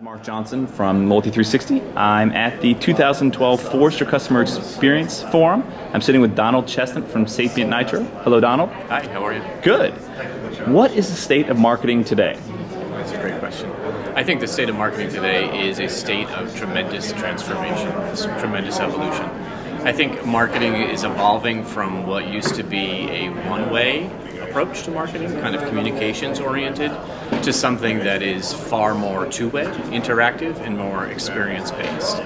Mark Johnson from Multi360. I'm at the 2012 Forrester Customer Experience Forum. I'm sitting with Donald Chestnut from SapientNitro. Hello, Donald. Hi, how are you? Good. What is the state of marketing today? That's a great question. I think the state of marketing today is a state of tremendous transformation, tremendous evolution. I think marketing is evolving from what used to be a one-way approach to marketing, kind of communications oriented, to something that is far more two-way, interactive, and more experience-based.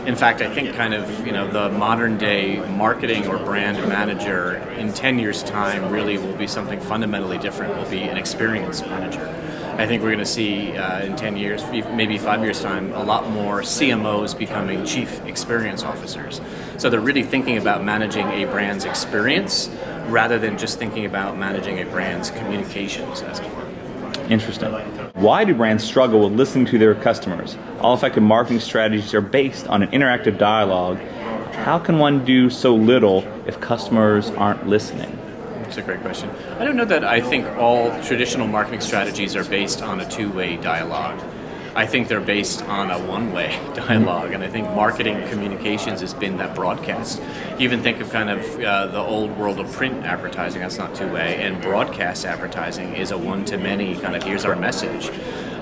In fact, I think the modern day marketing or brand manager in 10 years' time really will be something fundamentally different, will be an experience manager. I think we're going to see in 10 years, maybe 5 years' time, a lot more CMOs becoming chief experience officers. So they're really thinking about managing a brand's experience rather than just thinking about managing a brand's communications, as it were. Interesting. Why do brands struggle with listening to their customers? All effective marketing strategies are based on an interactive dialogue. How can one do so little if customers aren't listening? That's a great question. I don't know that I think all traditional marketing strategies are based on a two-way dialogue. I think they're based on a one-way dialogue, and I think marketing communications has been that broadcast. You even think of the old world of print advertising, that's not two-way, and broadcast advertising is a one-to-many here's our message.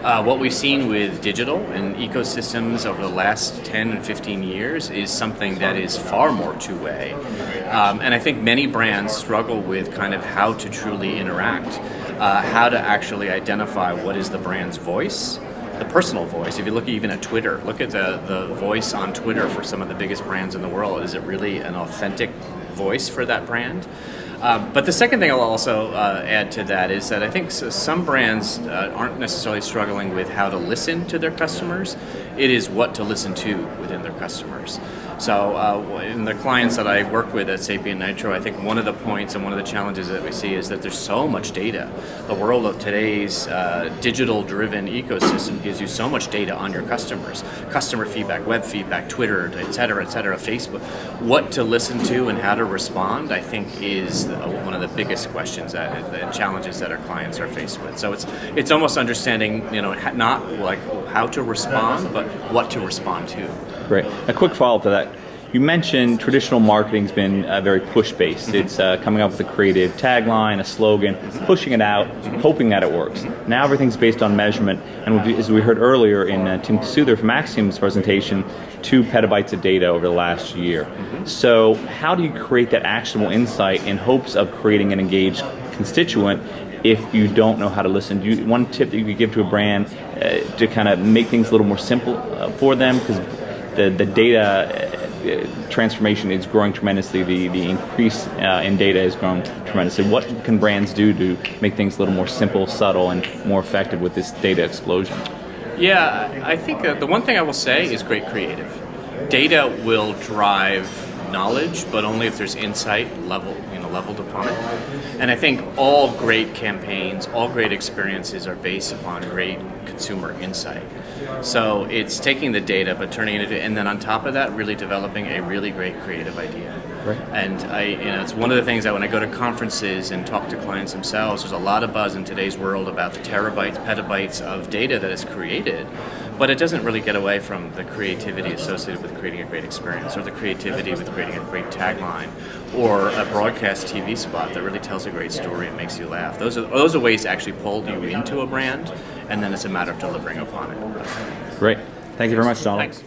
What we've seen with digital and ecosystems over the last 10 and 15 years is something that is far more two-way. And I think many brands struggle with how to truly interact, how to actually identify what is the brand's voice, the personal voice. If you look even at Twitter, look at the voice on Twitter for some of the biggest brands in the world. Is it really an authentic voice for that brand? But the second thing I'll also add to that is that I think some brands aren't necessarily struggling with how to listen to their customers. It is what to listen to within their customers. So in the clients that I work with at SapientNitro, I think one of the points and one of the challenges that we see is that there's so much data. The world of today's digital-driven ecosystem gives you so much data on your customers. Customer feedback, web feedback, Twitter, et cetera, Facebook. What to listen to and how to respond, I think, is one of the biggest questions and challenges that our clients are faced with. So it's almost understanding, not like how to respond, but what to respond to. Great. A quick follow-up to that. You mentioned traditional marketing's been very push-based. Mm-hmm. It's coming up with a creative tagline, a slogan, pushing it out, hoping that it works. Now everything's based on measurement, and as we heard earlier in Tim Souther from Axiom's presentation, 2 petabytes of data over the last year. Mm-hmm. So how do you create that actionable insight in hopes of creating an engaged constituent if you don't know how to listen? One tip that you could give to a brand to make things a little more simple for them, because the data transformation is growing tremendously. The increase in data is growing tremendously. What can brands do to make things a little more simple, subtle, and more effective with this data explosion? Yeah, I think the one thing I will say is great creative. Data will drive knowledge, but only if there's insight leveled upon it. And I think all great campaigns, all great experiences are based upon great consumer insight. So it's taking the data, but turning it into, and then on top of that, really developing a really great creative idea. Right. And it's one of the things that when I go to conferences and talk to clients themselves, there's a lot of buzz in today's world about the terabytes, petabytes of data that is created, but it doesn't really get away from the creativity associated with creating a great experience, or the creativity with creating a great tagline, or a broadcast TV spot that really tells a great story and makes you laugh. Those are ways to actually pull you into a brand, and then it's a matter of delivering upon it. Great. Thank you very much, Donald. Thanks.